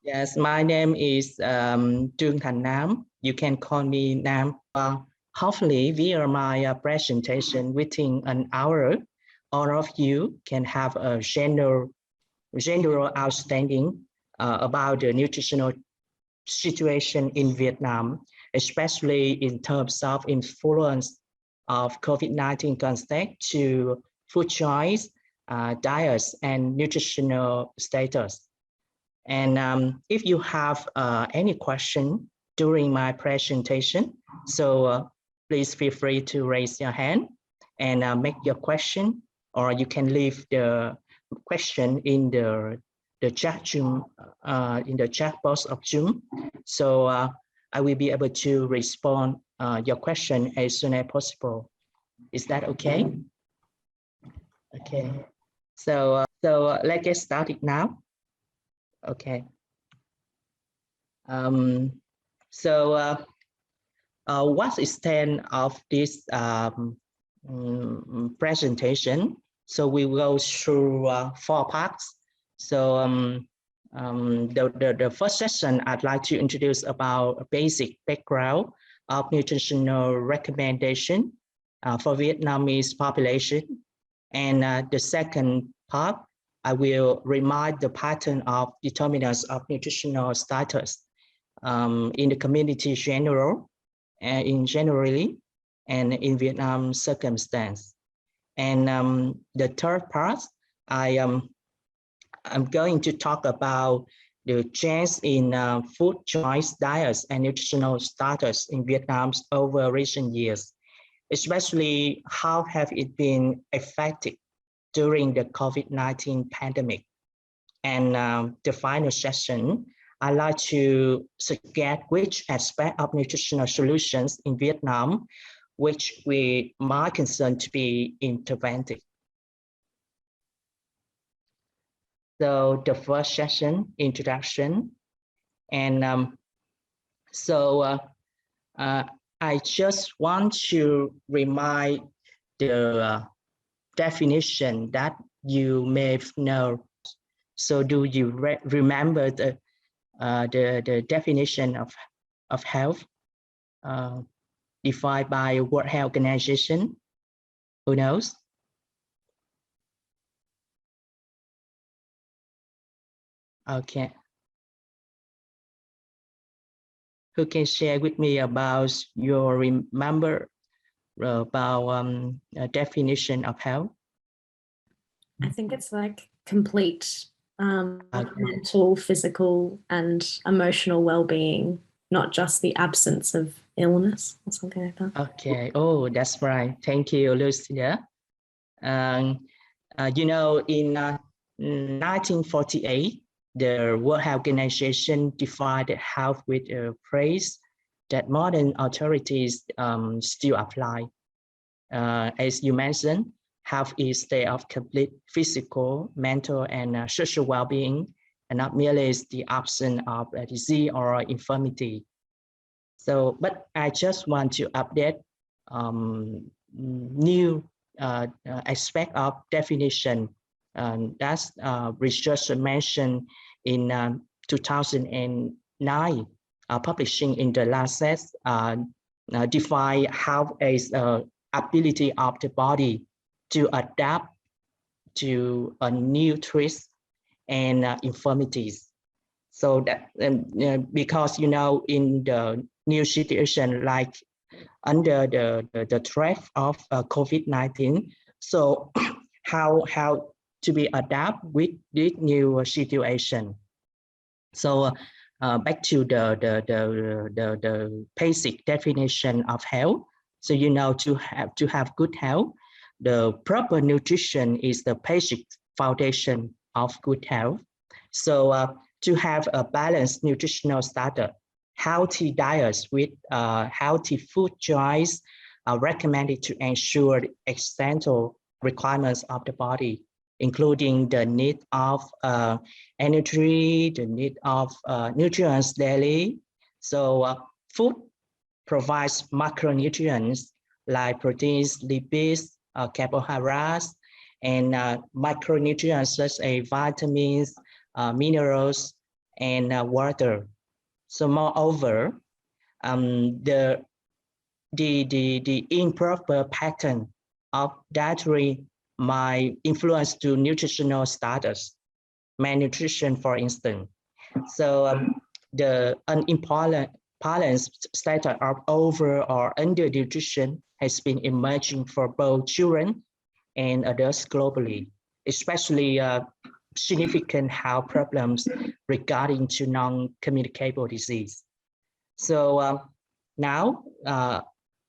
Yes, my name is Trương Thành Nam. You can call me Nam. Hopefully, via my presentation within an hour, all of you can have a general understanding about the nutritional situation in Vietnam, especially in terms of influence of COVID-19 context to food choice, diets, and nutritional status. And if you have any question during my presentation, so please feel free to raise your hand and make your question, or you can leave the question in the chat Zoom, in the chat box of Zoom. So I will be able to respond your question as soon as possible. Is that okay? Okay. So let's get started now. Okay. What's the extent of this presentation? So we will go through 4 parts. So the first session, I'd like to introduce about a basic background of nutritional recommendation for Vietnamese population. And the second part, I will remind the pattern of determinants of nutritional status in the community generally and in Vietnam circumstance. And the third part, I'm going to talk about the change in food choice, diets, and nutritional status in Vietnam over recent years, especially how have it been affected during the COVID-19 pandemic. And the final session, I'd like to suggest which aspect of nutritional solutions in Vietnam, which we might consider to be interventive. So the first session, introduction. And I just want to remind the definition that you may know. So do you remember the definition of health defined by World Health Organization? Who knows? Okay. Who can share with me about your remember about definition of health? I think it's like complete mental, physical, and emotional well-being, not just the absence of illness or something like that. Okay. Oh, that's right. Thank you, Lucia. You know, in 1948, the World Health Organization defined health with a phrase that modern authorities still apply. As you mentioned, health is state of complete physical, mental, and social well-being, and not merely the absence of a disease or infirmity. So, but I just want to update new aspect of definition that's research mentioned in 2009, publishing in the Lancet, define health as ability of the body to adapt to a new threats and infirmities. So that because you know, in the new situation like under the threat of COVID-19, so how to be adapt with this new situation. So back to the basic definition of health. So you know, to have good health, the proper nutrition is the basic foundation of good health. So to have a balanced nutritional status, healthy diets with healthy food choice are recommended to ensure the essential requirements of the body, including the need of energy, the need of nutrients daily. So food provides macronutrients like proteins, lipids, carbohydrates, and micronutrients such as vitamins, minerals, and water. So moreover, the improper pattern of dietary might influence to nutritional status, malnutrition, for instance. So the unimbalance status of over or under nutrition has been emerging for both children and adults globally, especially significant health problems regarding to non-communicable disease. So now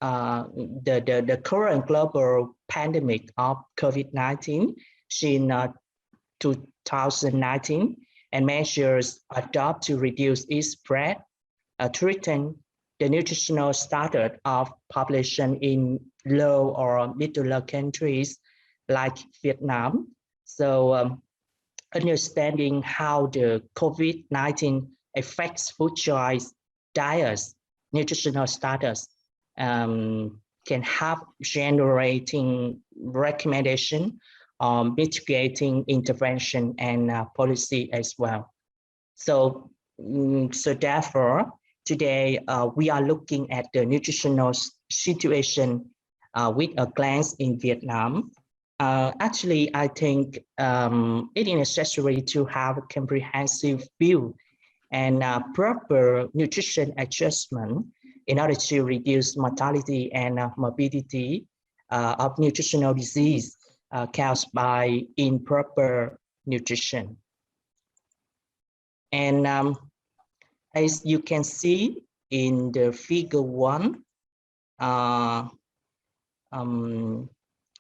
the current global pandemic of COVID-19 since 2019 and measures adopted to reduce its spread threaten the nutritional status of population in low or middle countries like Vietnam. So understanding how the COVID-19 affects food choice, diets, nutritional status can help generating recommendation on mitigating intervention and policy as well. So therefore, today we are looking at the nutritional situation with a glance in Vietnam. Actually, I think it is necessary to have a comprehensive view and proper nutrition adjustment in order to reduce mortality and morbidity of nutritional disease caused by improper nutrition. And as you can see in the figure 1,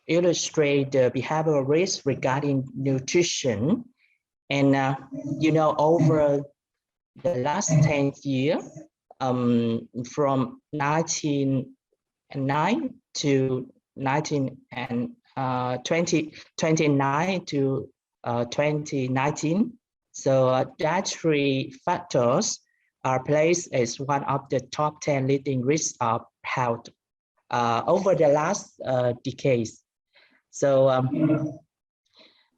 illustrate the behavioral risk regarding nutrition. And you know, over the last 10 years, from 1909 to 2019 to 2019, so dietary factors are placed as one of the top 10 leading risks of health over the last decades. So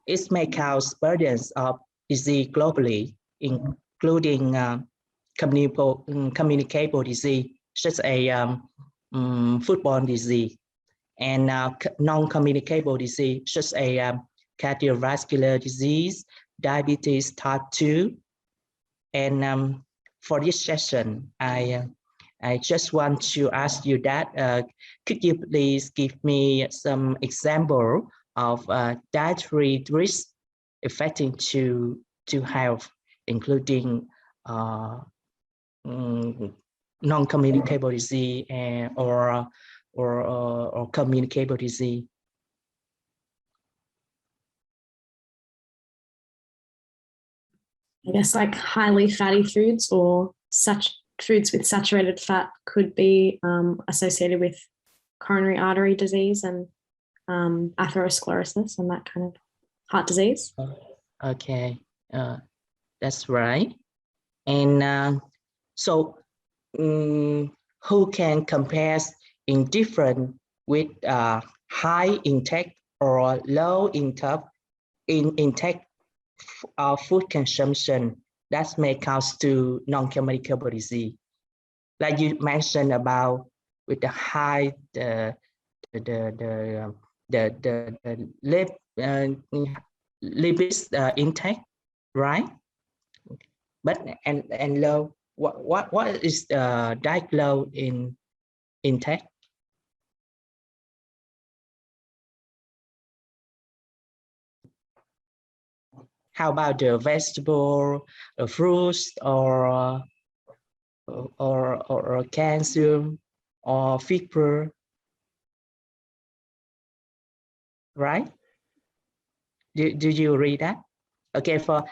it may cause burdens of disease globally, including communicable disease such as foodborne disease, and non-communicable disease such as cardiovascular disease, diabetes type 2. And for this session, I just want to ask you that could you please give me some example of dietary risk affecting to health, including non-communicable disease or communicable disease? I guess like highly fatty foods or such foods with saturated fat could be associated with coronary artery disease and atherosclerosis and that kind of heart disease. Okay, that's right. And so who can compare indifferent with high intake or low intake of food consumption that may cause to non-communicable disease, like you mentioned about with the high lipids intake, right? But and low, what is the diet low in intake? How about the vegetable, fruits, or calcium, or fiber, right? Do you read that? Okay, for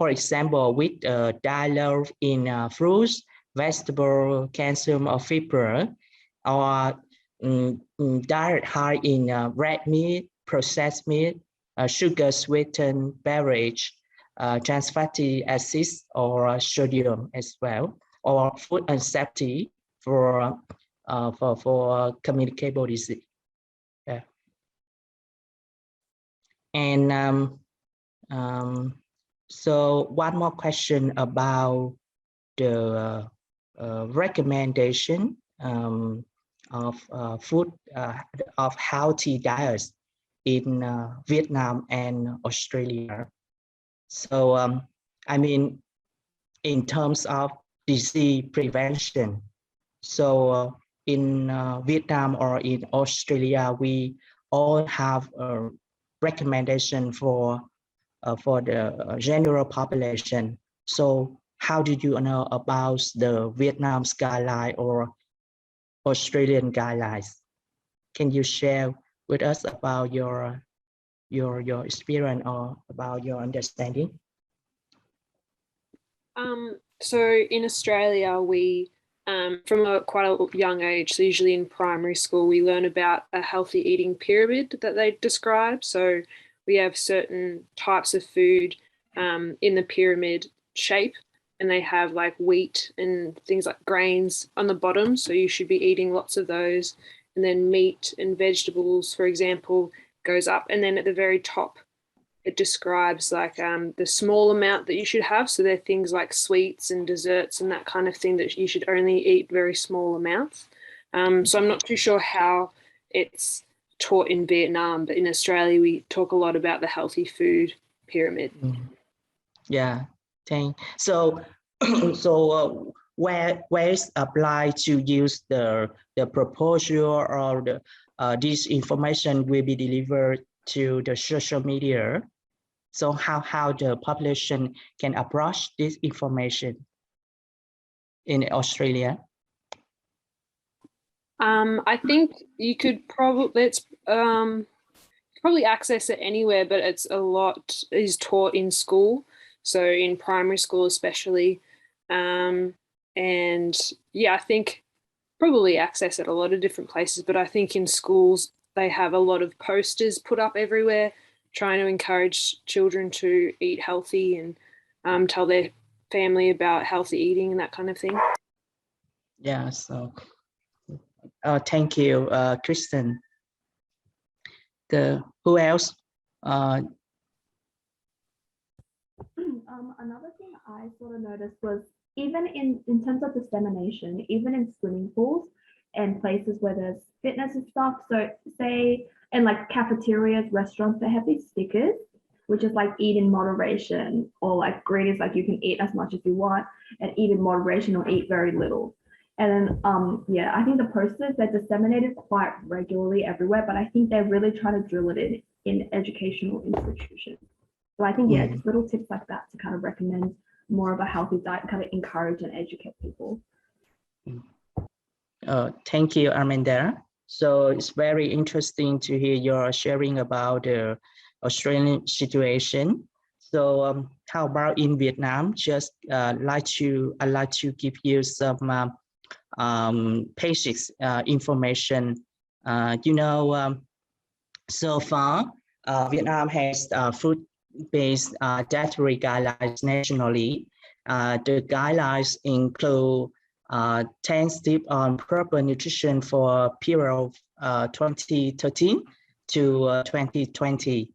example, with diet low in fruits, vegetable, calcium, or fiber, or diet high in red meat, processed meat, sugar sweetened beverage, trans fatty acids, or sodium as well, or food unsafety for communicable disease. Yeah. And So one more question about the recommendation of food of healthy diets in Vietnam and Australia. So I mean, in terms of disease prevention. So in Vietnam or in Australia, we all have a recommendation for the general population. So how do you know about the Vietnam's guideline or Australian guidelines? Can you share with us about your experience or about your understanding? So in Australia, we from quite a young age, so usually in primary school, we learn about a healthy eating pyramid that they describe. So we have certain types of food in the pyramid shape, and they have like wheat and things like grains on the bottom. So you should be eating lots of those. And then meat and vegetables, for example, goes up. And then at the very top, it describes like the small amount that you should have. So there are things like sweets and desserts and that kind of thing that you should only eat very small amounts. So I'm not too sure how it's taught in Vietnam, but in Australia, we talk a lot about the healthy food pyramid. Yeah, thanks. So, so where is applied to use the proposal or the this information will be delivered to the social media. So how the population can approach this information in Australia? I think you could probably probably access it anywhere, but it's a lot is taught in school, so in primary school especially, and yeah, I think probably access it a lot of different places. But I think in schools they have a lot of posters put up everywhere, trying to encourage children to eat healthy and tell their family about healthy eating and that kind of thing. Yeah. So, thank you, Kristen. Who else? Another thing I sort of noticed was even in terms of dissemination, even in swimming pools and places where there's fitness and stuff. So say in like cafeterias, restaurants, they have these stickers, which is like eat in moderation, or like green is like you can eat as much as you want, and eat in moderation or eat very little. And then yeah, I think the posters, they're disseminated quite regularly everywhere, but I think they're really trying to drill it in educational institutions. So I think, yeah, just little tips like that to kind of recommend more of a healthy diet, kind of encourage and educate people. Thank you, Arminda. So it's very interesting to hear your sharing about the Australian situation. So how about in Vietnam? Just I'd like to give you some basic information. So far, Vietnam has food-based dietary guidelines nationally. The guidelines include 10 steps on proper nutrition for period 2013 to 2020.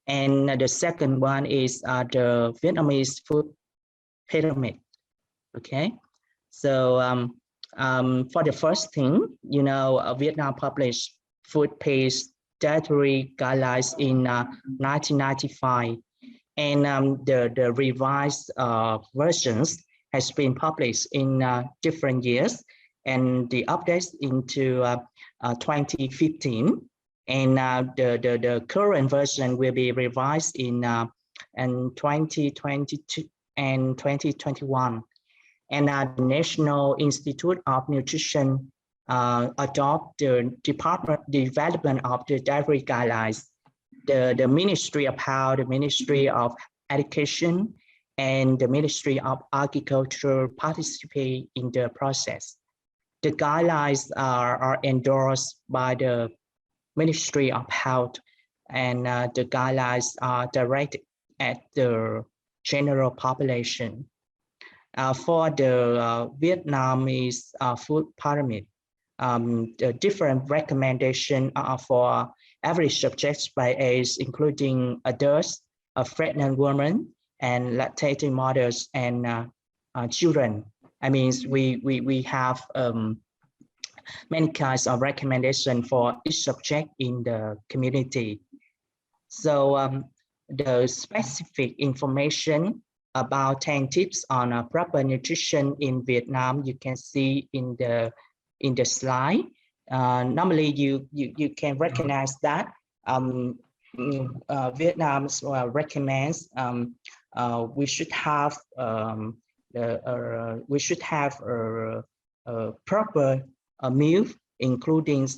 And the second one is the Vietnamese food pyramid. Okay, so for the first thing, Vietnam published food-based dietary guidelines in 1995, and the revised versions has been published in different years, and the updates into 2015, and the current version will be revised in 2022 and 2021. And the National Institute of Nutrition adopt the development of the dietary guidelines. The Ministry of Health, the Ministry of Education, and the Ministry of Agriculture participate in the process. The guidelines are endorsed by the Ministry of Health, and the guidelines are directed at the general population. For the Vietnamese food pyramid, the different recommendations are for every subject by age, including adults, a pregnant woman, and lactating mothers and children. I mean, we have many kinds of recommendation for each subject in the community. So the specific information about 10 tips on proper nutrition in Vietnam, you can see in the slide. Normally, you can recognize that Vietnam recommends we should have a proper meal, including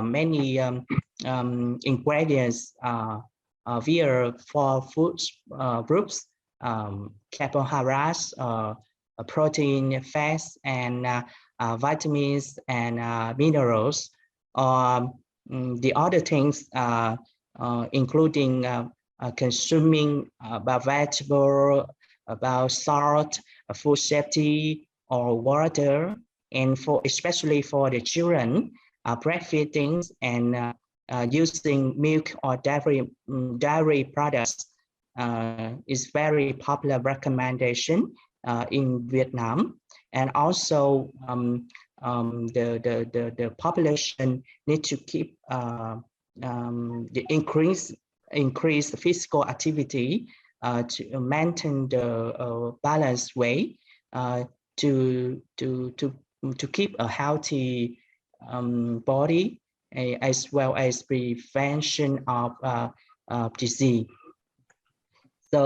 many ingredients via 4 food groups: carbohydrates, protein, fats, and vitamins and minerals. The other things including consuming about vegetable, about salt, food safety, or water, and especially for the children, breastfeeding and using milk or dairy products is very popular recommendation in Vietnam. And also the population need to keep the increase physical activity to maintain the balanced weight to keep a healthy body, as well as prevention of disease. So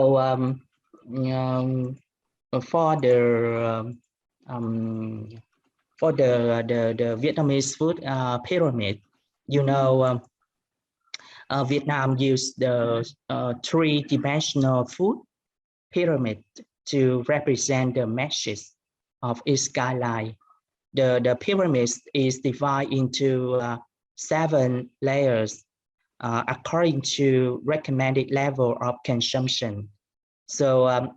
for the Vietnamese food pyramid, you know, Vietnam used the 3-dimensional food pyramid to represent the meshes of its guideline. The pyramid is divided into 7 layers according to recommended level of consumption. So,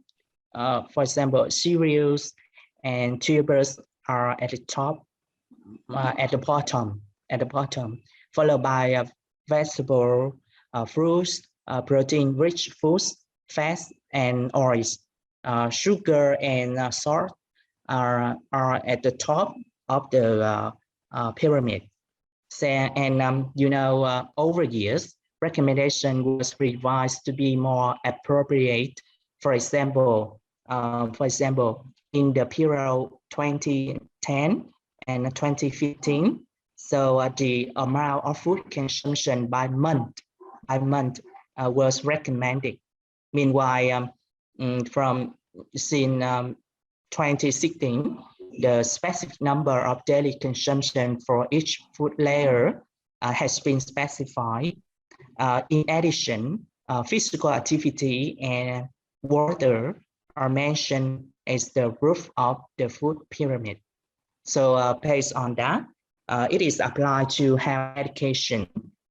for example, cereals and tubers are at the top, at the bottom, followed by vegetable, fruits, protein-rich foods, fats, and oils. Sugar and salt are at the top of the pyramid. So, and you know, over years, recommendation was revised to be more appropriate. For example, in the period 2010 and 2015, so the amount of food consumption by month was recommended. Meanwhile, from since 2016, the specific number of daily consumption for each food layer has been specified. In addition, physical activity and water are mentioned as the roof of the food pyramid. So based on that, it is applied to health education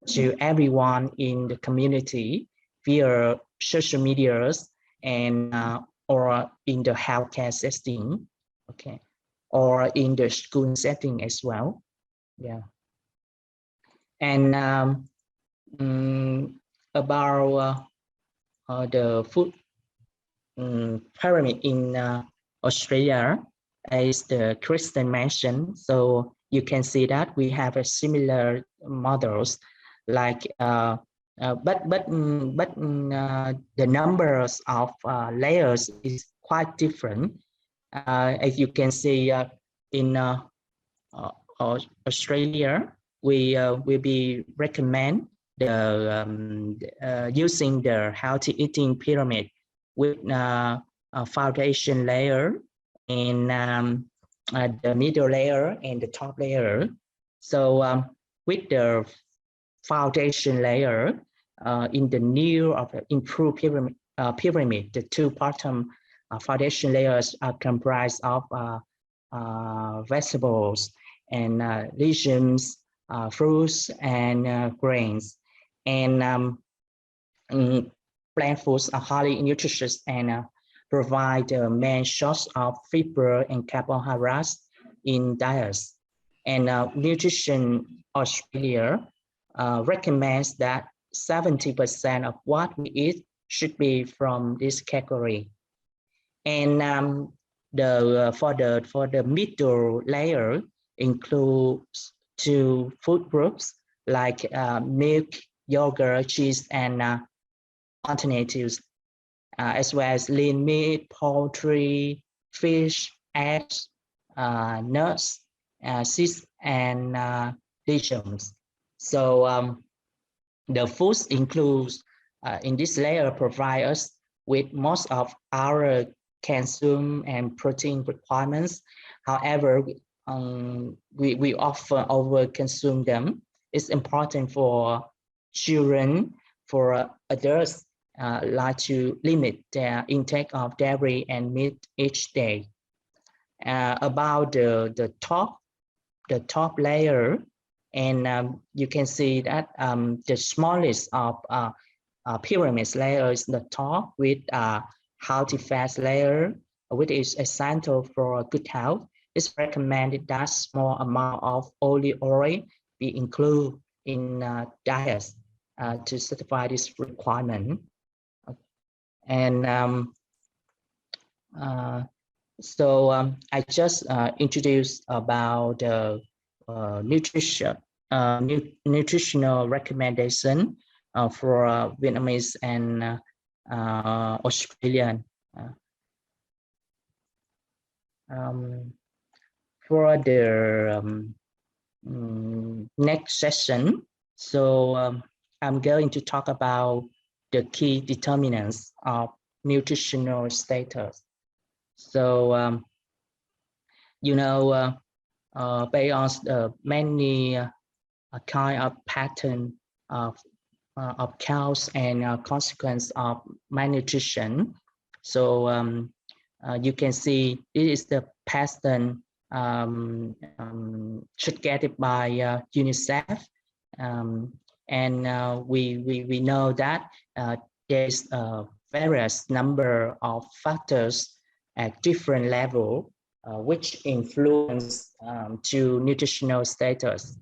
to everyone in the community via social medias and or in the healthcare setting, okay, or in the school setting as well. Yeah. And about the food pyramid in Australia, as the Kristen mentioned, so you can see that we have a similar models, like but the numbers of layers is quite different. As you can see in Australia, we will be recommend the using the healthy eating pyramid with a foundation layer and the middle layer and the top layer. So with the foundation layer in the new of the improved pyramid, the 2 bottom foundation layers are comprised of vegetables and legumes, fruits and grains, and plant foods are highly nutritious and provide the main source of fiber and carbohydrates in diets. And Nutrition Australia recommends that 70% of what we eat should be from this category. And for the middle layer includes 2 food groups like milk, yogurt, cheese, and alternatives, as well as lean meat, poultry, fish, eggs, nuts, seeds, and legumes. So the foods includes in this layer provide us with most of our calcium and protein requirements. However, we often overconsume them. It's important for children, for adults, like to limit their intake of dairy and meat each day. About the top layer, and you can see that the smallest of pyramid layer is the top with healthy fat layer, which is essential for good health. It's recommended that small amount of olive oil be included in diets to satisfy this requirement. And I just introduced about the nutritional recommendation for Vietnamese and Australian. For the next session, so I'm going to talk about the key determinants of nutritional status. So, based on many kind of pattern of cause and consequence of malnutrition. So you can see this is the pattern suggested by UNICEF, and we know that there's various number of factors at different level which influence to nutritional status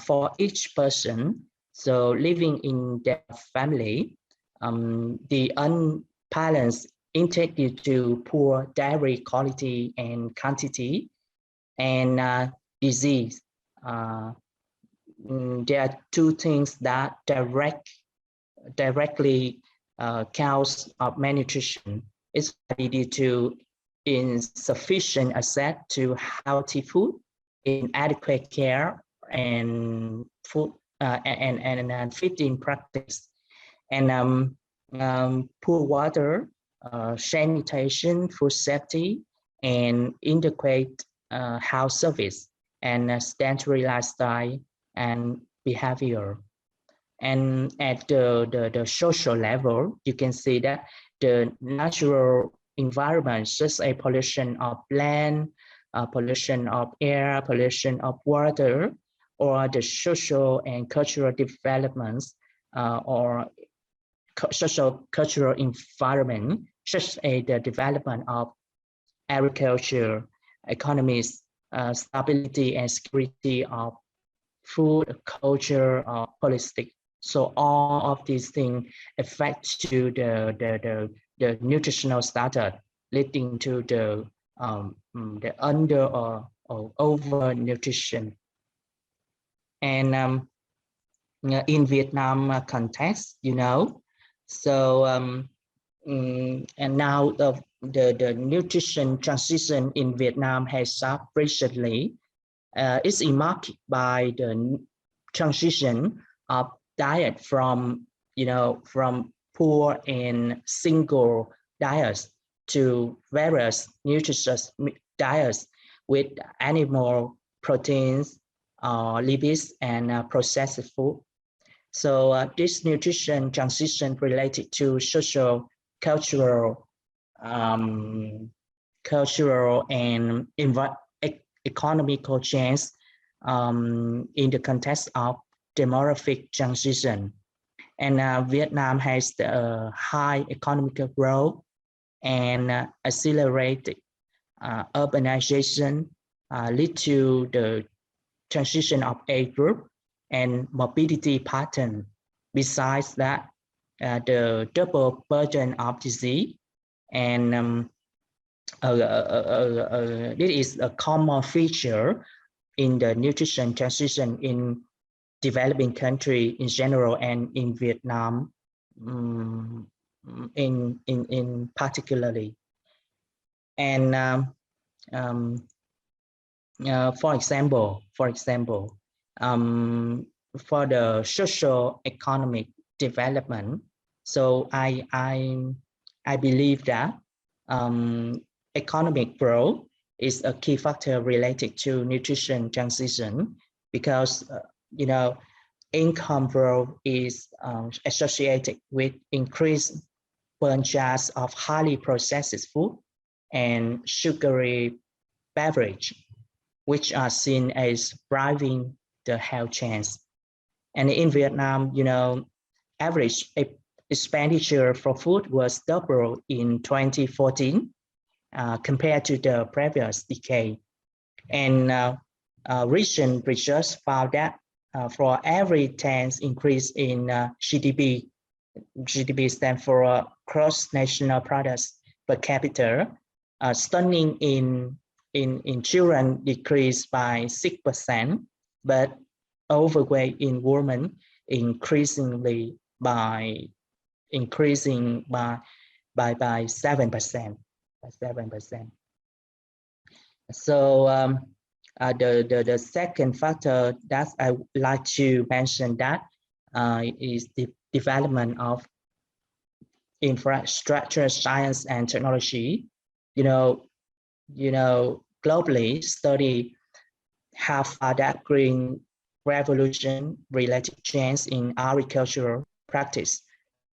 for each person. So living in their family, the unbalanced intake due to poor dairy quality and quantity, and disease. There are 2 things that directly cause of malnutrition. It's due to insufficient access to healthy food, inadequate care, and food and feeding practice, and poor water, sanitation, food safety, and inadequate health service, and sedentary lifestyle and behavior. And at the social level, you can see that the natural environment, such as pollution of land, pollution of air, pollution of water, or the social and cultural developments or social cultural environment, such as the development of agriculture, economies, stability and security of food, culture, or politics. So all of these things affect to the nutritional status, leading to the under or over nutrition. And in Vietnam context, so and now the nutrition transition in Vietnam has started recently. It's marked by the transition of diet from poor and single diets to various nutritious diets with animal proteins, lipids, and processed food. So this nutrition transition related to social, cultural, and economical change in the context of demographic transition. And Vietnam has the high economic growth and accelerated urbanization lead to the transition of age group and morbidity pattern. Besides that, the double burden of disease and this is a common feature in the nutrition transition in developing country in general and in Vietnam in particularly. And for example, for the social economic development, so I believe that economic growth is a key factor related to nutrition transition, because you know, income growth is associated with increased purchase of highly processed food and sugary beverage, which are seen as driving the health change. And in Vietnam, you know, average expenditure for food was doubled in 2014 compared to the previous decade. And recent research found that for every 10 increase in GDP stands for gross national products per capita, stunning in children decreased by 6%, but overweight in women increasing by 7%. So the second factor that I would like to mention that is the development of infrastructure, science, and technology. You know, globally, study have found that green revolution related change in agricultural practice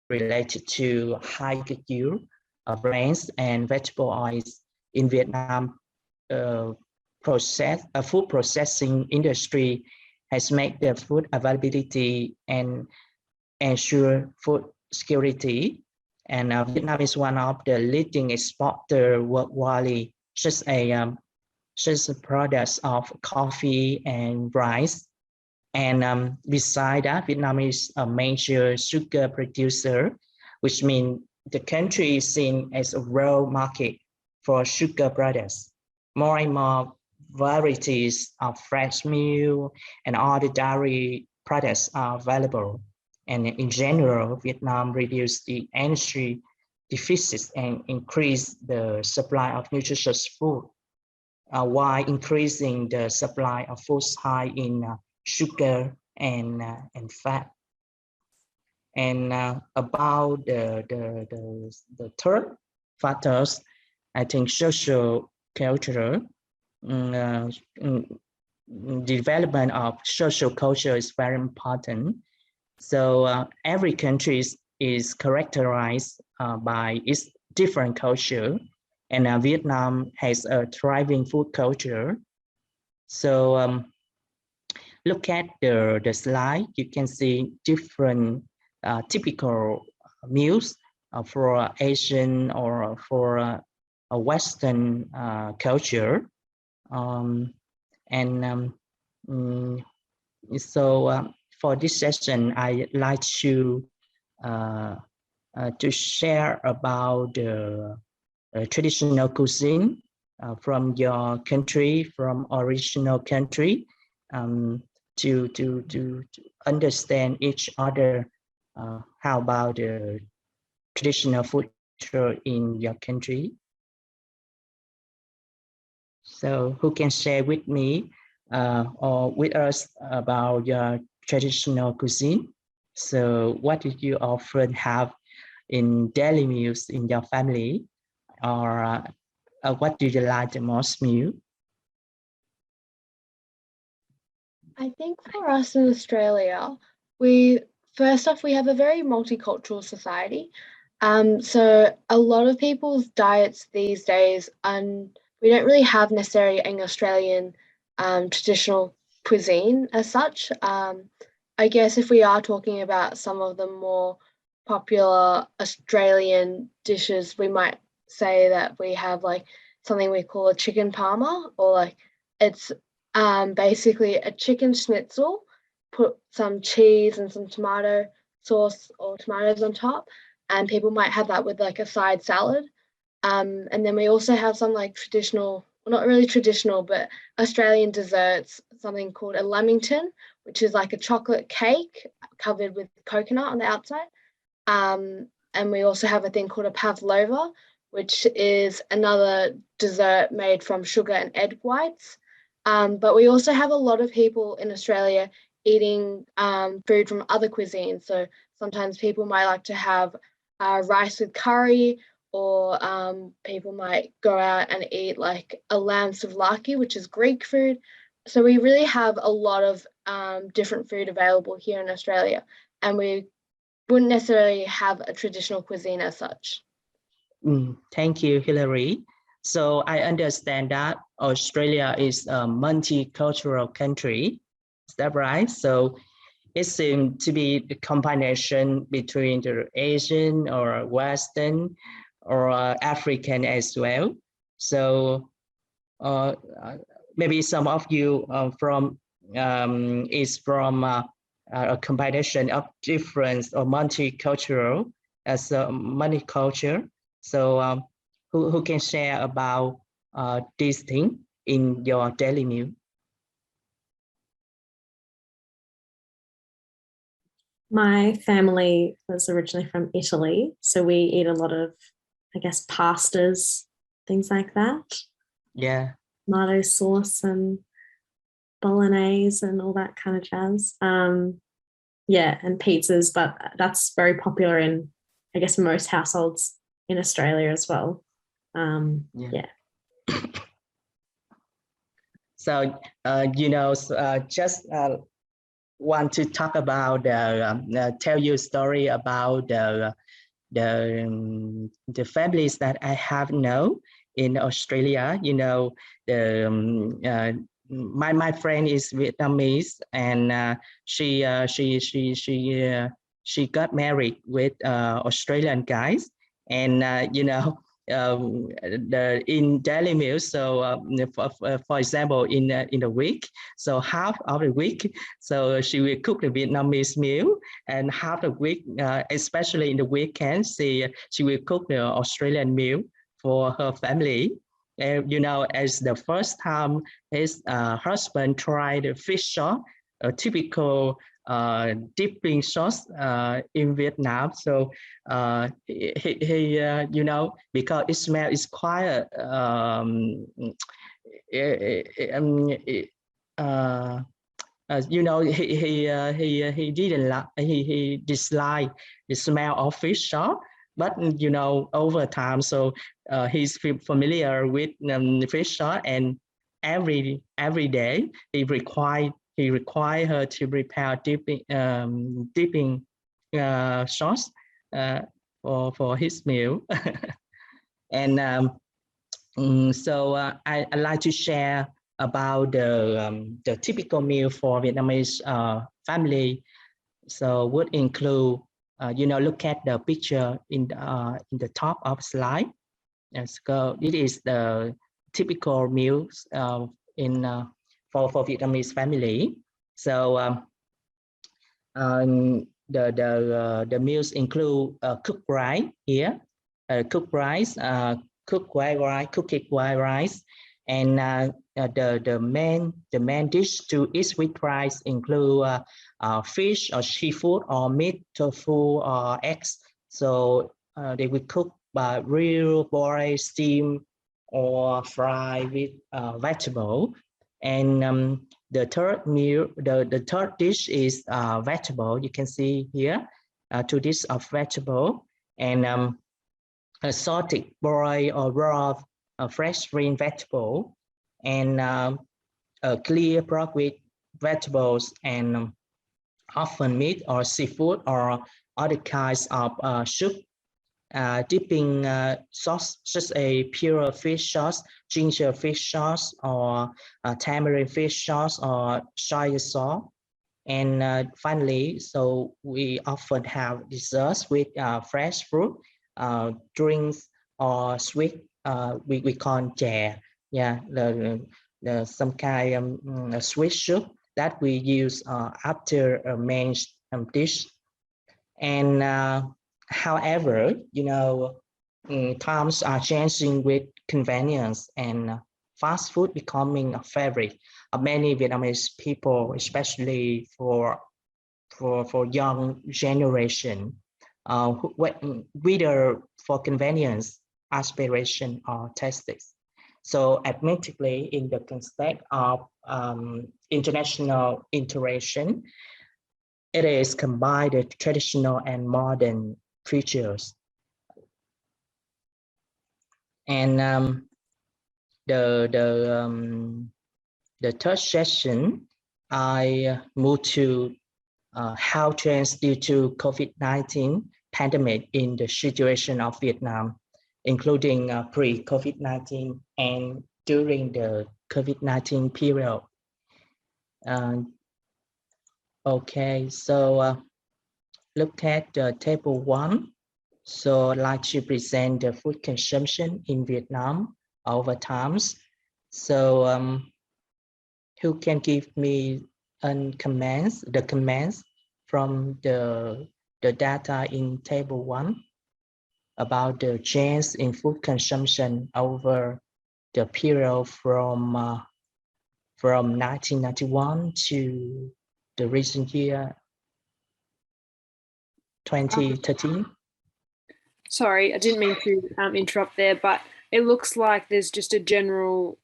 related to high yield of grains and vegetable oils in Vietnam. Food processing industry has made the food availability and ensure food security. And Vietnam is one of the leading exporter worldwide, such as products of coffee and rice. And beside that, Vietnam is a major sugar producer, which means the country is seen as a world market for sugar products. More and more varieties of fresh milk and other dairy products are available. And in general, Vietnam reduced the energy deficit and increased the supply of nutritious food, while increasing the supply of foods high in sugar and fat. And about the third factors, I think social culture, development of social culture is very important. So every country is characterized by its different culture, and Vietnam has a thriving food culture. So look at the slide, you can see different typical meals for Asian or for a Western culture. So for this session, I like to share about the traditional cuisine from your country, from original country, to understand each other. How about the traditional food in your country? So who can share with me or with us about your traditional cuisine? So what did you often have in daily meals in your family, or what do you like the most meal? I think for us in Australia, we have a very multicultural society. So a lot of people's diets these days, we don't really have necessarily an Australian traditional cuisine as such. I guess if we are talking about some of the more popular Australian dishes, we might say that we have like something we call a chicken parma, or like it's basically a chicken schnitzel, put some cheese and some tomato sauce or tomatoes on top, and people might have that with like a side salad. And then we also have some like traditional, well, not really traditional, but Australian desserts, something called a lamington, which is like a chocolate cake covered with coconut on the outside. And we also have a thing called a pavlova, which is another dessert made from sugar and egg whites. But we also have a lot of people in Australia eating food from other cuisines. So sometimes people might like to have rice with curry, or people might go out and eat like a lamb souvlaki, which is Greek food. So we really have a lot of different food available here in Australia, and we wouldn't necessarily have a traditional cuisine as such. Thank you, Hilary. So I understand that Australia is a multicultural country. Is that right? So it seems to be the combination between the Asian or Western or African as well. So maybe some of you is from a combination of different or multicultural as a multicultural. So who can share about this thing in your daily meal? My family was originally from Italy, so we eat a lot of, I guess, pastas, things like that. Yeah. Tomato sauce and bolognese and all that kind of jazz. Yeah, and pizzas, but that's very popular in, I guess, most households in Australia as well. Yeah. So, just want to talk about tell you a story about the families that I have known in Australia. My friend is Vietnamese, and she got married with Australian guys, and in daily meals. So for example, in a week, so half of the week, so she will cook the Vietnamese meal, and half the week, especially in the weekend, she will cook the Australian meal for her family. As the first time his husband tried the fish sauce, a typical dipping sauce in Vietnam. So he because it smell is quite he didn't like, he disliked the smell of fish sauce. But over time, so he's familiar with fish sauce, and every day he require her to prepare dipping sauce for his meal. And so I like to share about the typical meal for Vietnamese family. So would include, look at the picture in the top of slide. So this is the typical meals for Vietnamese family. So the meals include cooked rice here, cooked rice, cooked white rice, and the main dish to eat with rice include fish or seafood or meat, tofu or eggs. So they will cook by real, boil, steam, or fry with vegetable. And the third meal, the third dish is vegetable. You can see here 2 dishes of vegetable, and a salted, boiled, or raw fresh green vegetable, and a clear broth with vegetables, and often meat or seafood or other kinds of soup. Dipping sauce such as pure fish sauce, ginger fish sauce, or tamarind fish sauce, or soy sauce. And finally, so we often have desserts with fresh fruit, drinks, or sweet. We call chè. Yeah, the some kind of sweet soup that we use after a main dish. And however, times are changing with convenience and fast food becoming a favorite of many Vietnamese people, especially for young generation, whether for convenience, aspiration, or tastes. So admittedly, in the context of international interaction, it is combined the traditional and modern features. And the third session, I moved to how trends due to COVID-19 pandemic in the situation of Vietnam, including pre-COVID-19 and during the COVID-19 period. Okay, so look at table 1. So I'd like to present the food consumption in Vietnam over times. So who can give me the comments from the data in table 1 about the change in food consumption over the period from 1991 to the recent year 2013. Sorry, I didn't mean to interrupt there, but it looks like there's just a general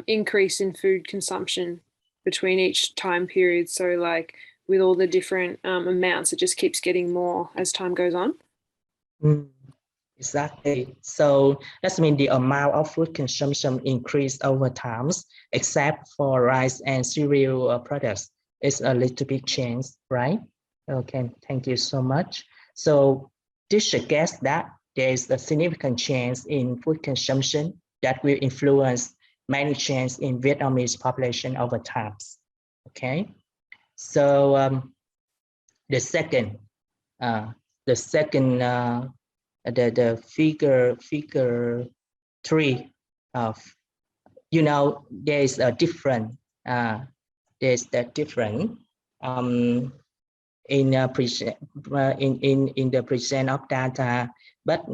increase in food consumption between each time period. So like with all the different amounts, it just keeps getting more as time goes on. Exactly. So that means the amount of food consumption increased over times, except for rice and cereal products. It's a little bit change, right? Okay, thank you so much. So this suggests that there is a significant change in food consumption that will influence many changes in Vietnamese population over time. Okay, so the second the figure 3 of there is a different there's that different in the present of data, but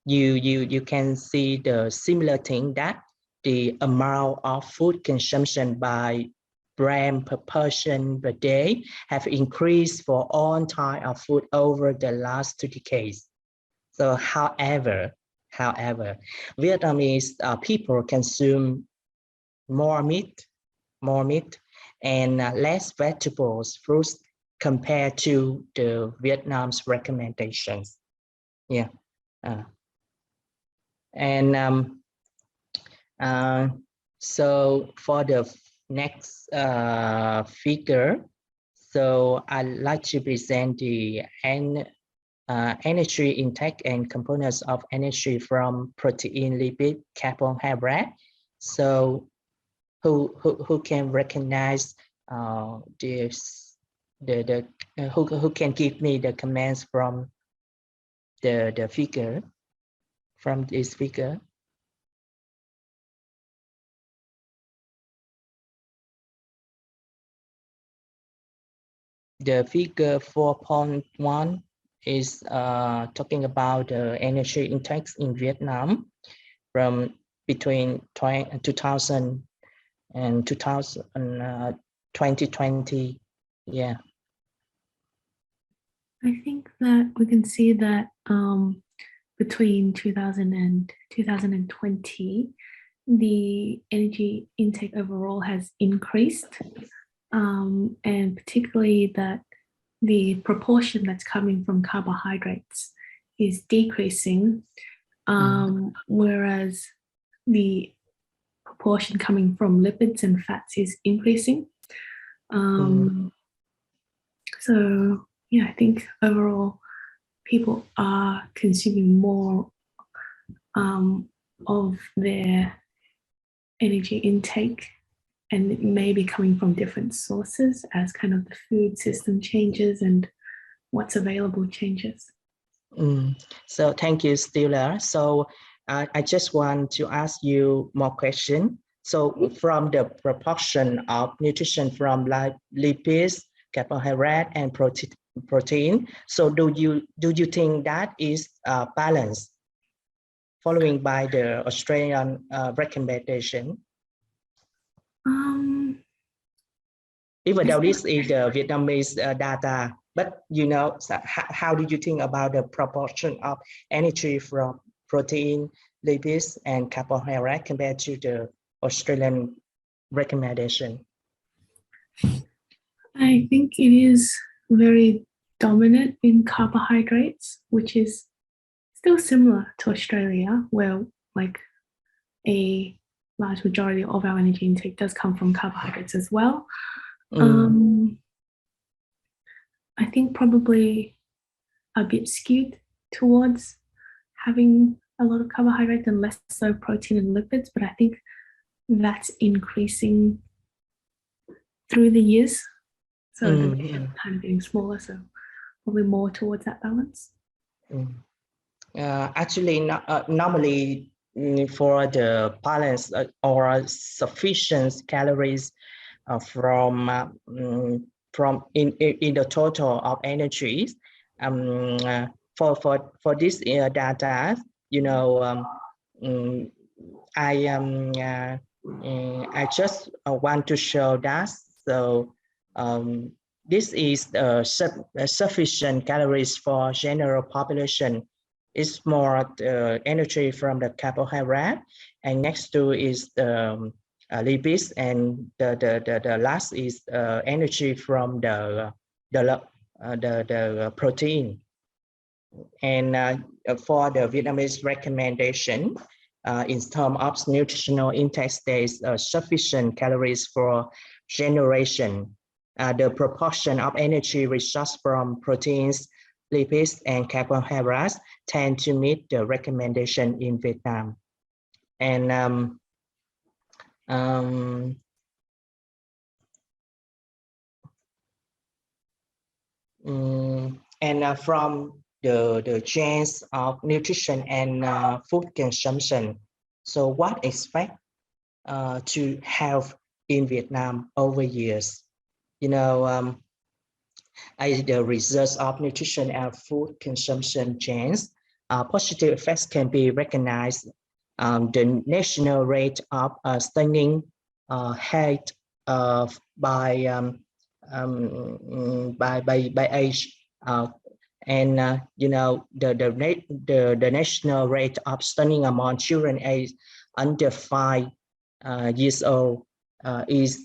you can see the similar thing that the amount of food consumption by gram per person per day have increased for all type of food over the last 2 decades. So however, Vietnamese people consume more meat and less vegetables, fruits compared to the Vietnam's recommendations. Yeah. So for the next figure, so I'd like to present the energy intake and components of energy from protein, lipid, carbohydrate. So who can recognize this? Who can give me the comments from the figure, from this figure? The figure 4.1 is talking about the energy intakes in Vietnam from between 2000 and 2020. Yeah. I think that we can see that between 2000 and 2020, the energy intake overall has increased, and particularly that the proportion that's coming from carbohydrates is decreasing, whereas the proportion coming from lipids and fats is increasing. So yeah, I think overall people are consuming more of their energy intake, and it may be coming from different sources as kind of the food system changes and what's available changes. So thank you, Stella. So I just want to ask you more question. So from the proportion of nutrition from lipids, carbohydrate, and protein, so do you think that is balanced? following by the Australian recommendation? Even though this is the Vietnamese data, but you know, so how do you think about the proportion of energy from protein, lipids, and carbohydrate compared to the Australian recommendation? I think it is very dominant in carbohydrates, which is still similar to Australia, where like a large majority of our energy intake does come from carbohydrates as well. I think probably a bit skewed towards having a lot of carbohydrates and less so protein and lipids, but I think that's increasing through the years. So the ratio kind of getting smaller, so probably more towards that balance. Actually, normally for the balance or sufficient calories from in the total of energies, for this data, you know, I just want to show that. So this is sufficient calories for general population. It's more energy from the carbohydrate, and next to is the lipids, and the last is energy from the protein. And for the Vietnamese recommendation, in terms of nutritional intake, stays sufficient calories for generation. The proportion of energy resource from proteins, lipids, and carbohydrates tend to meet the recommendation in Vietnam. And from the chains of nutrition and food consumption, so what expect to have in Vietnam over years? You know, the results of nutrition and food consumption chains, positive effects can be recognized. The national rate of stunning height by age, and you know, the national rate of stunning among children aged under 5 years old is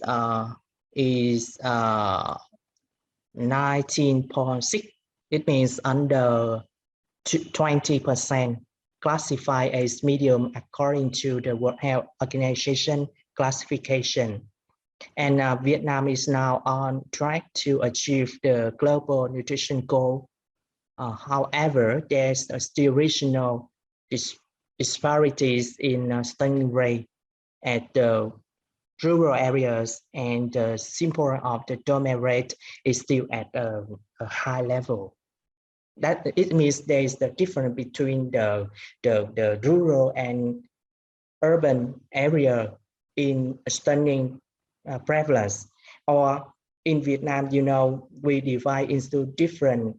19.6. It means under 20%, classified as medium according to the World Health Organization classification. And Vietnam is now on track to achieve the global nutrition goal. However, there's still regional disparities in stunning rate at the rural areas, and the simple of the dominant rate is still at a high level. That it means there is the difference between the rural and urban area in stunning prevalence. Or in Vietnam, you know, we divide into different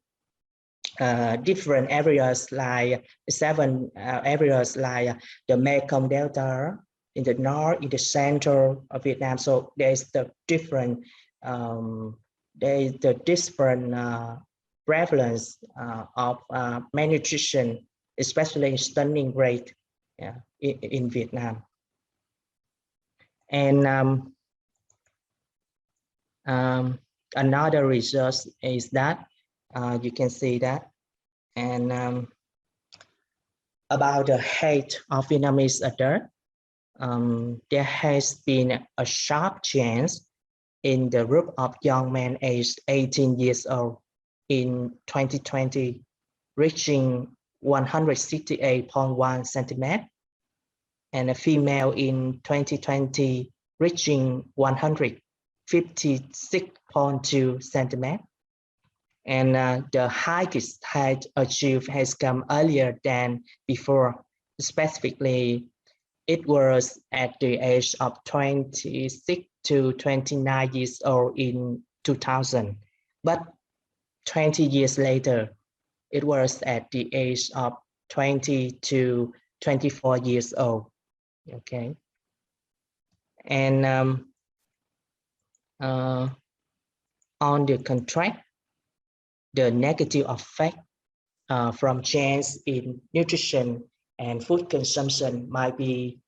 areas, like 7 areas, like the Mekong Delta in the north, in the center of Vietnam. So there's the different prevalence of malnutrition, especially stunning rate, in Vietnam. And another result is that you can see that, and about the height of Vietnamese adult, there has been a sharp change in the group of young men aged 18 years old in 2020, reaching 168.1 centimeters, and a female in 2020 reaching 156.2 centimeters. And the highest height achieved has come earlier than before. Specifically, it was at the age of 26 to 29 years old in 2000. But 20 years later, it was at the age of 20 to 24 years old. Okay. And on the contract, the negative effect from change in nutrition and food consumption might be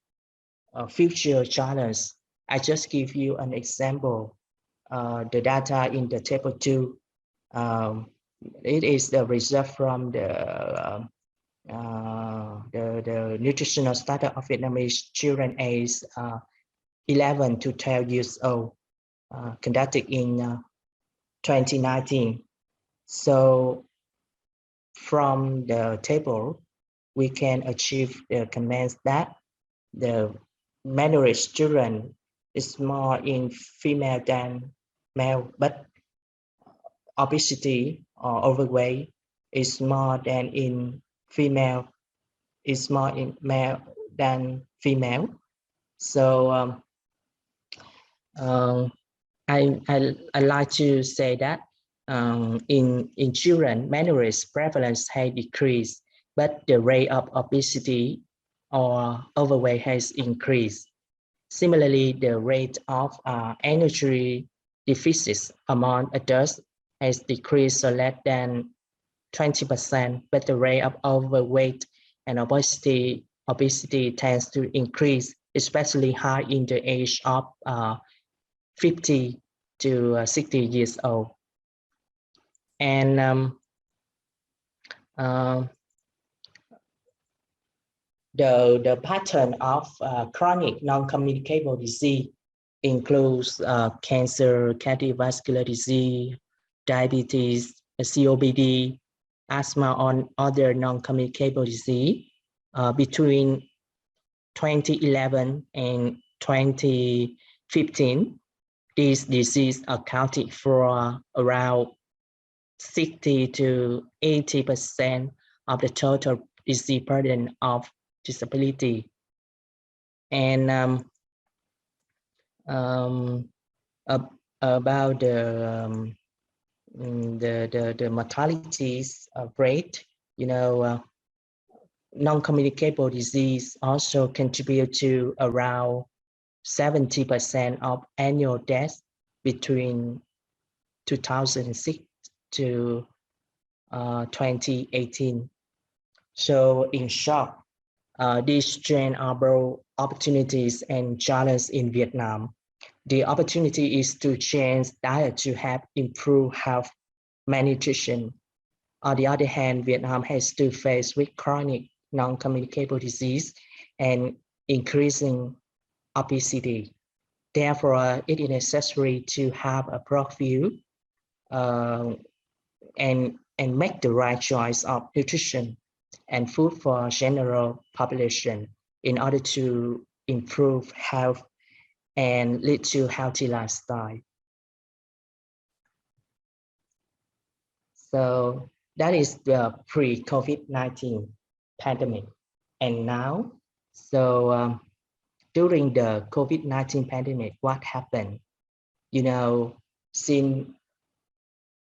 a future challenge. I just give you an example. The data in the table 2, it is the result from the nutritional status of Vietnamese children aged 11 to 12 years old, conducted in 2019. So from the table, we can achieve the comments that the malnourished children is more in female than male, but obesity or overweight is more than in female, is more in male than female. So I like to say that in children, malnourished prevalence has decreased, but the rate of obesity or overweight has increased. Similarly, the rate of energy deficits among adults has decreased so less than 20%, but the rate of overweight and obesity tends to increase, especially high in the age of 50 to 60 years old. And the pattern of chronic non-communicable disease includes cancer, cardiovascular disease, diabetes, COPD, asthma, or other non-communicable disease. Between 2011 and 2015, these diseases accounted for around 60 to 80% of the total disease burden of disability. And about the mortalities rate, non-communicable disease also contribute to around 70% of annual deaths between 2006 to 2018. So in short, these trends are both opportunities and challenges in Vietnam. The opportunity is to change diet to have improved health malnutrition. On the other hand, Vietnam has to face with chronic non-communicable disease and increasing obesity. Therefore, it is necessary to have a broad view and make the right choice of nutrition and food for general population in order to improve health and lead to healthy lifestyle. So that is the pre-COVID-19 pandemic. And now, so during the COVID-19 pandemic, what happened? Since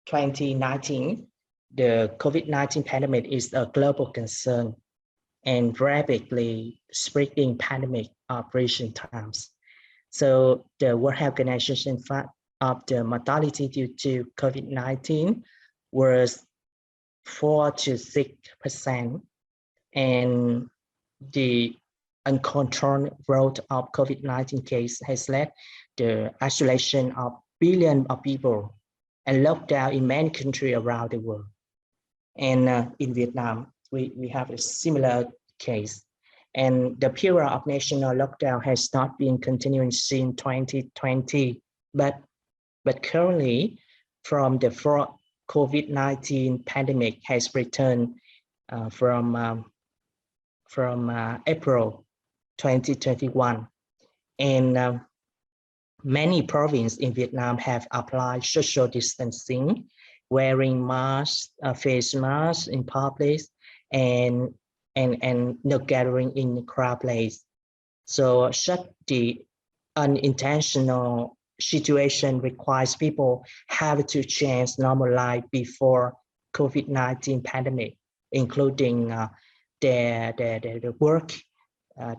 2019, the COVID-19 pandemic is a global concern and rapidly spreading pandemic of recent times. So the World Health Organization fact of the mortality due to COVID-19 was 4 to 6%, and the uncontrolled growth of COVID-19 case has led the isolation of billions of people and lockdown in many countries around the world. And in Vietnam, we have a similar case. And the period of national lockdown has not been continuing since 2020, but currently, from the COVID-19 pandemic has returned from April 2021, and many provinces in Vietnam have applied social distancing, wearing masks, face masks in public, and no gathering in crowd place. So such the unintentional situation requires people have to change normal life before COVID-19 pandemic, including their work,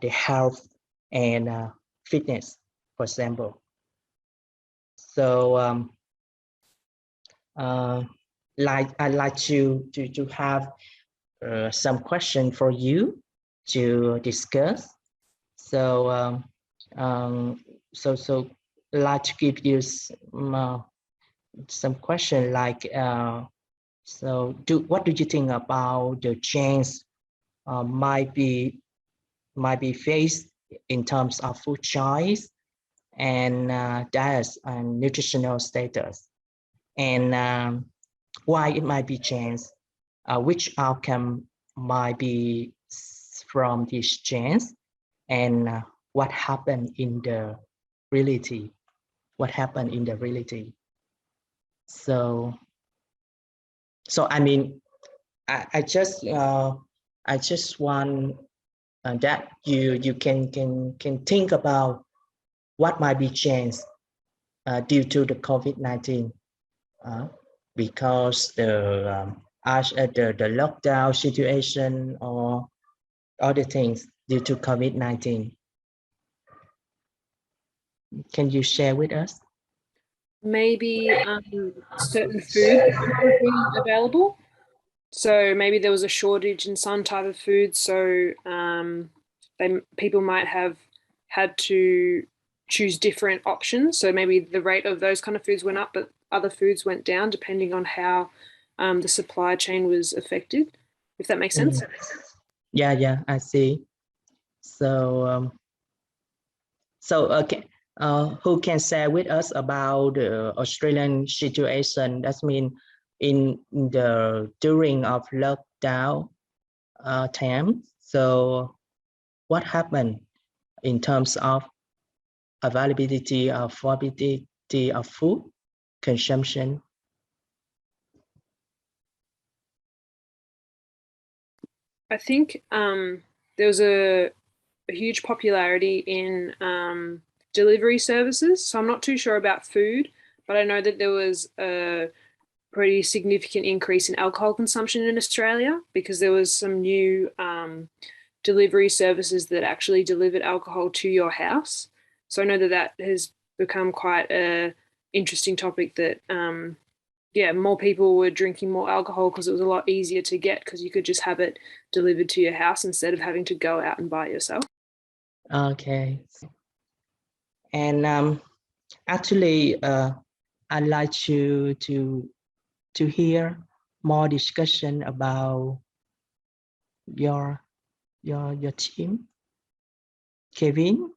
their health, and fitness, for example. So I'd like to have some question for you to discuss. So so like to give you some question like so what do you think about the change might be faced in terms of food choice and diets and nutritional status, and why it might be changed, which outcome might be from this change, and what happened in the reality, So I mean, I just want that you can think about what might be changed due to the COVID-19, because the lockdown situation or other things due to COVID-19. Can you share with us? Maybe certain food not being available. So maybe there was a shortage in some type of food. So people might have had to choose different options. So maybe the rate of those kind of foods went up, but other foods went down depending on how the supply chain was affected, if that makes sense. Yeah, I see. So okay, who can share with us about the Australian situation? That means in the during of lockdown time. So what happened in terms of availability, affordability of food consumption? I think there was a huge popularity in delivery services. So I'm not too sure about food, but I know that there was a pretty significant increase in alcohol consumption in Australia because there was some new delivery services that actually delivered alcohol to your house. So I know that that has become quite a interesting topic that more people were drinking more alcohol because it was a lot easier to get because you could just have it delivered to your house instead of having to go out and buy it yourself. Okay. And actually, I'd like to hear more discussion about your team. Kevin?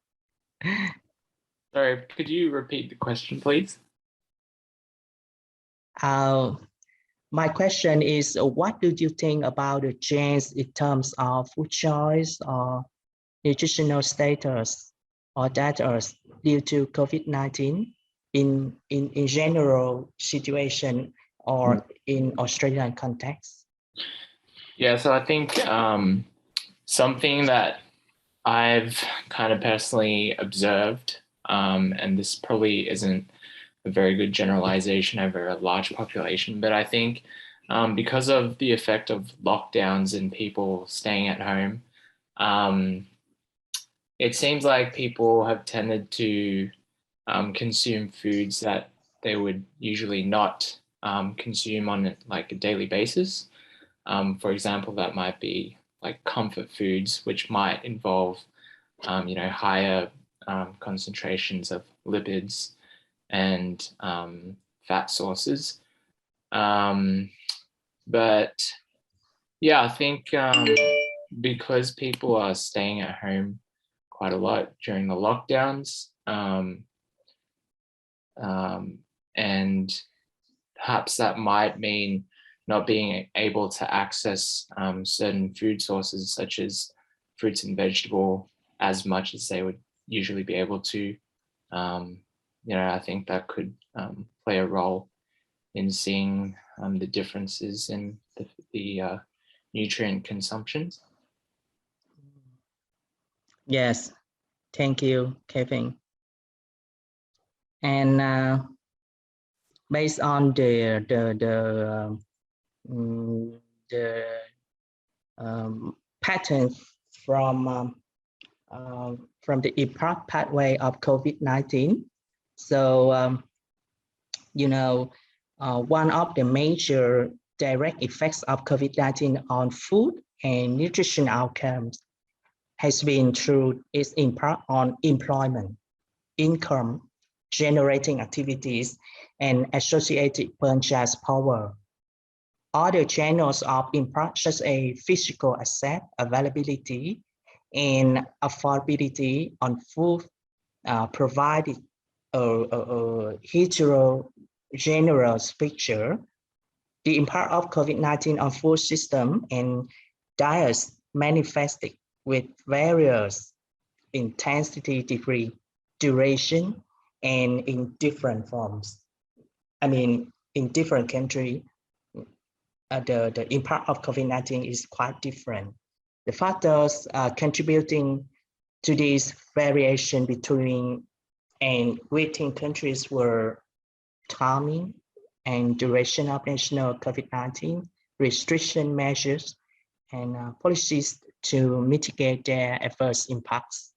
Sorry, could you repeat the question, please? My question is, what do you think about the change in terms of food choice or nutritional status or status due to COVID-19 in general situation or in Australian context? Yeah, so I think something that I've kind of personally observed, and this probably isn't a very good generalization over a large population, but I think because of the effect of lockdowns and people staying at home, it seems like people have tended to consume foods that they would usually not consume on like a daily basis. For example, that might be like comfort foods, which might involve, higher concentrations of lipids and fat sources. But yeah, I think because people are staying at home quite a lot during the lockdowns, and perhaps that might mean not being able to access certain food sources such as fruits and vegetable as much as they would usually be able to. I think that could play a role in seeing the differences in the nutrient consumption. Yes, thank you, Kevin. And based on the patterns from the impact pathway of COVID-19. So, one of the major direct effects of COVID-19 on food and nutrition outcomes has been through its impact on employment, income, generating activities, and associated purchase power. Other channels of impact, such as physical access, availability, and affordability on food, provided a heterogeneous picture. The impact of COVID-19 on food system and diets manifested with various intensity, degree, duration, and in different forms. I mean, in different countries, the impact of COVID-19 is quite different. The factors contributing to this variation between and within countries were timing and duration of national COVID-19 restriction measures and policies to mitigate their adverse impacts.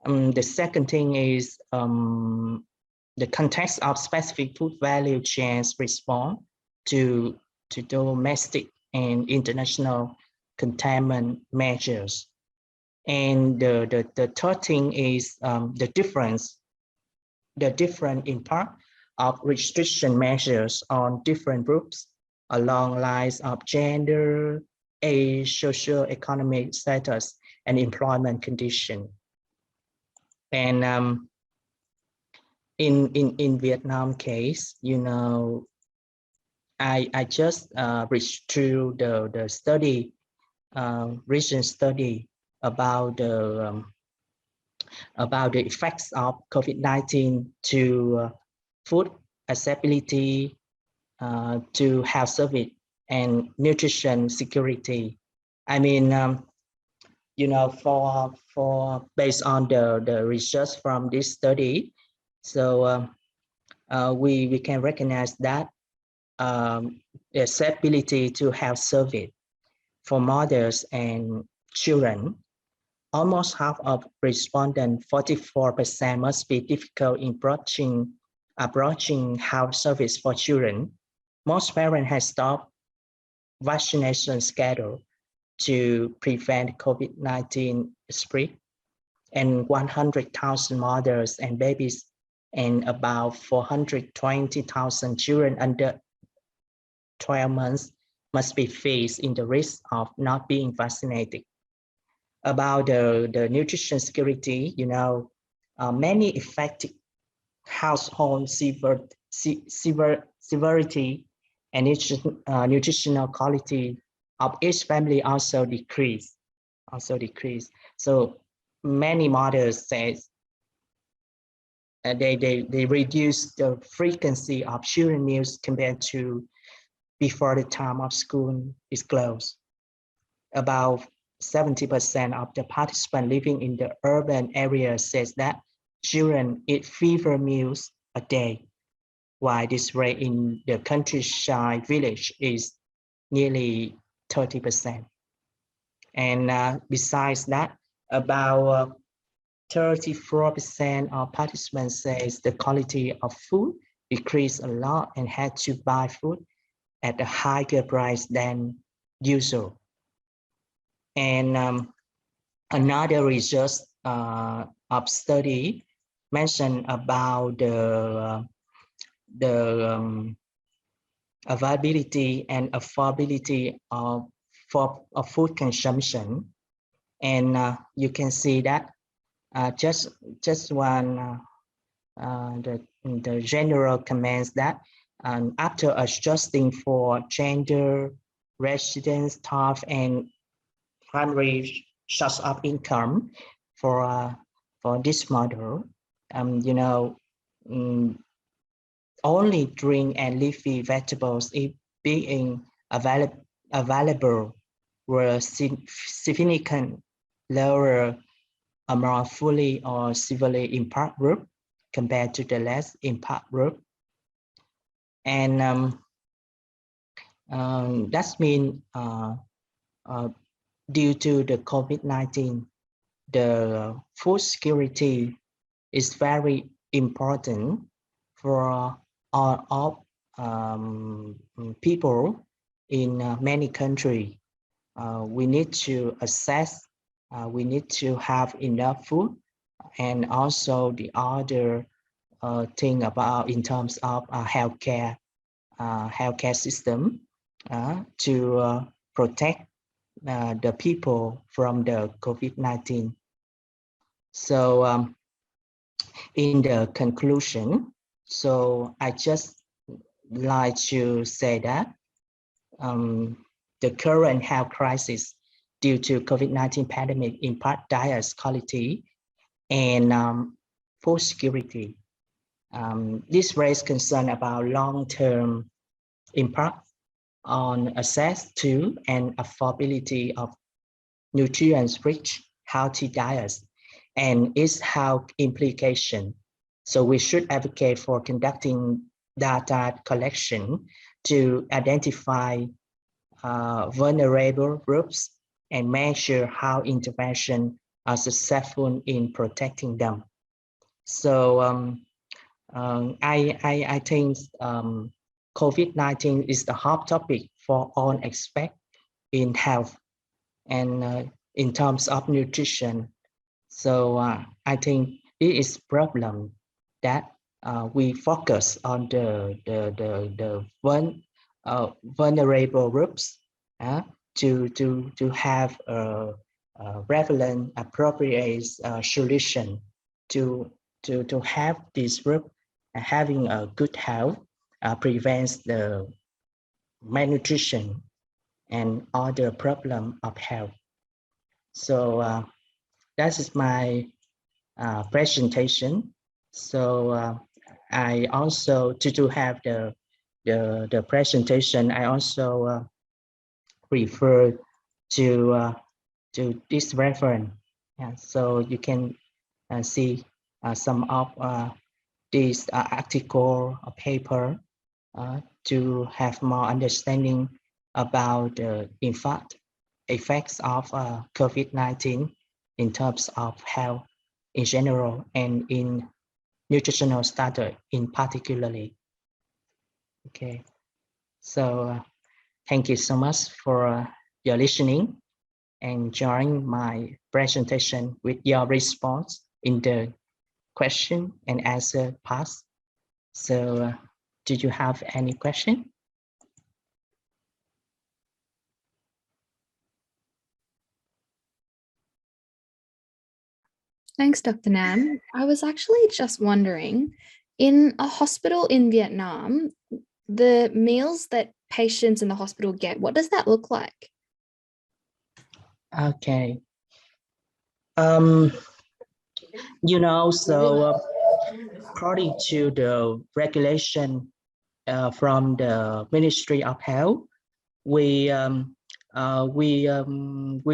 The second thing is the context of specific food value chains response to domestic and international containment measures. And the third thing is the different impact of restriction measures on different groups along lines of gender, age, socio-economic status, and employment condition. And in Vietnam case, I just read through the study, recent study about the effects of COVID-19 to food accessibility, to health service and nutrition security. I mean, for based on the research from this study, so we can recognize that the accessibility to health service for mothers and children, almost half of respondents, 44%, must be difficult in approaching health service for children. Most parents have stopped vaccination schedule to prevent COVID-19 spread, and 100,000 mothers and babies and about 420,000 children under 12 months must be faced in the risk of not being vaccinated. About the nutrition security, many affected household severity and nutritional quality of each family also decrease. So many mothers say they reduce the frequency of children meals compared to before the time of school is closed. About 70% of the participants living in the urban area says that children eat fewer meals a day, while this rate in the countryside village is nearly 30%. And besides that, about 34% of participants says the quality of food decreased a lot and had to buy food at a higher price than usual. And another research of study mentioned about the availability and affordability of food consumption, and you can see that just one the general comments that after adjusting for gender, residence type, and primary source of income for this model, only green and leafy vegetables, if being available, were significantly lower among fully or severely impact group compared to the less impact group. And that's mean due to the COVID-19, the food security is very important for all of people in many countries. We need to assess, we need to have enough food, and also the other thing about in terms of healthcare system to protect the people from the COVID-19. So in the conclusion, so I just like to say that the current health crisis due to COVID-19 pandemic impact diet quality and food security. This raised concern about long-term impact on access to and affordability of nutrient-rich, healthy diets and its health implication. So we should advocate for conducting data collection to identify vulnerable groups and measure how intervention are successful in protecting them. So I think COVID-19 is the hot topic for all aspects in health and in terms of nutrition. So I think it is problem that we focus on the vulnerable groups to have a relevant, appropriate solution to have this group having a good health prevents the malnutrition and other problem of health. So that is my presentation. So I also to have the presentation, I also refer to this reference. So you can see some of this article or paper to have more understanding about the effects of COVID-19 in terms of health in general and in nutritional status in particularly. Okay, so thank you so much for your listening and joining my presentation with your response in the question and answer part. So do you have any question? Thanks, Dr. Nam. I was actually just wondering, in a hospital in Vietnam, the meals that patients in the hospital get, what does that look like? Okay. You know, so according to the regulation from the Ministry of Health, we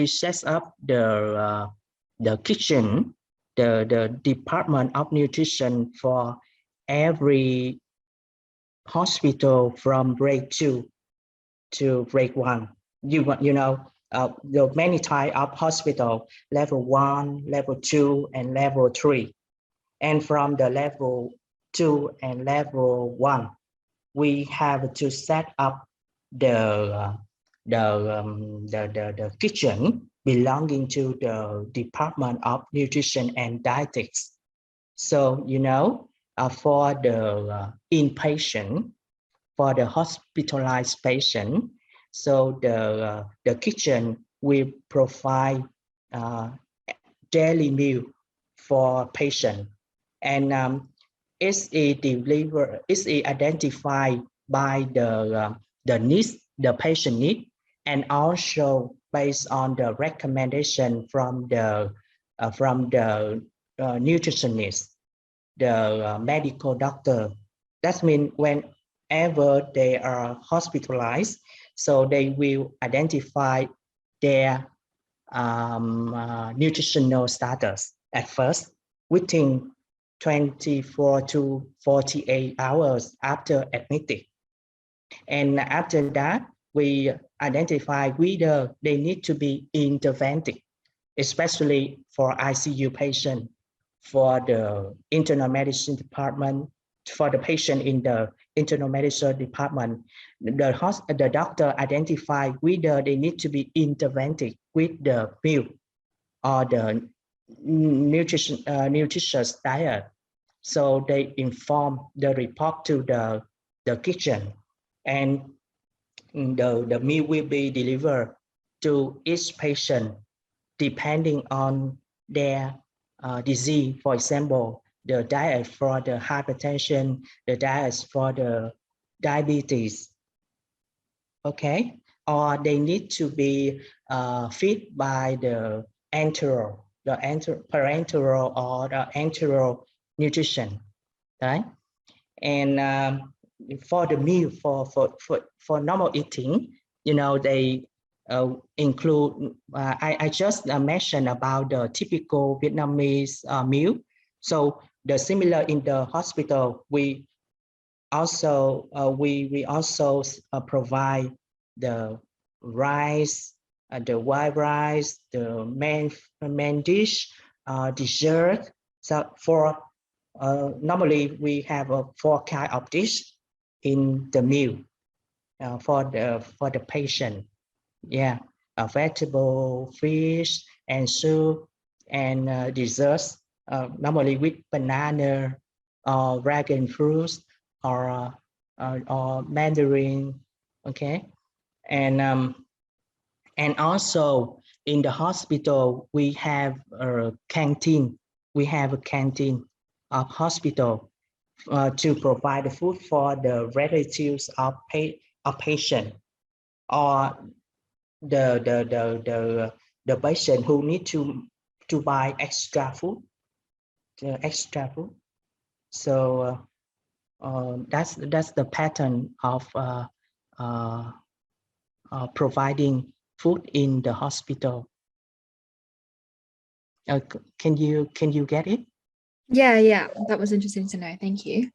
set up the kitchen, the Department of Nutrition for every hospital from grade 2 to grade 1. You know, there are many types of hospital, level 1, level 2, and level 3. And from the level 2 and level 1, we have to set up the kitchen belonging to the Department of Nutrition and Dietetics. So, you know, for the inpatient, for the hospitalized patient, so the kitchen will provide daily meal for patient, and it's identified by the needs the patient need, and also based on the recommendation from the nutritionist, the medical doctor. That means whenever they are hospitalized, so they will identify their nutritional status at first within 24 to 48 hours after admitted. And after that, we identify whether they need to be intervened, especially for ICU patient, for the internal medicine department, for the patient in the internal medicine department. The doctor identify whether they need to be intervened with the meal or the nutritious diet. So they inform the report to the kitchen, and the meal will be delivered to each patient depending on their disease. For example, the diet for the hypertension, the diet for the diabetes, okay? Or they need to be fed by the parenteral or the enteral nutrition, right? And for the meal for normal eating, you know, they include, I just mentioned about the typical Vietnamese meal. So the similar in the hospital, we also provide the rice, the white rice, the main dish, dessert. So for normally we have 4 kinds of dish in the meal for the patient. Yeah, vegetable, fish, and soup, and desserts. Normally with banana, or dragon fruits, or mandarin. Okay, and also in the hospital we have a canteen. We have a canteen of hospital to provide the food for the relatives of patient, or the patient who need to buy extra food, So that's the pattern of providing food in the hospital. Can you get it? Yeah, that was interesting to know. Thank you.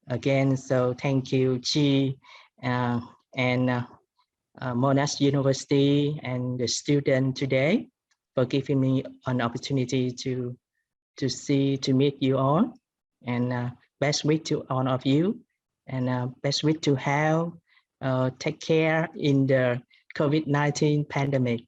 Again, so thank you, Chi, and Monash University and the student today for giving me an opportunity to meet you all, and best wish to all of you, and best wish to have take care in the COVID-19 pandemic.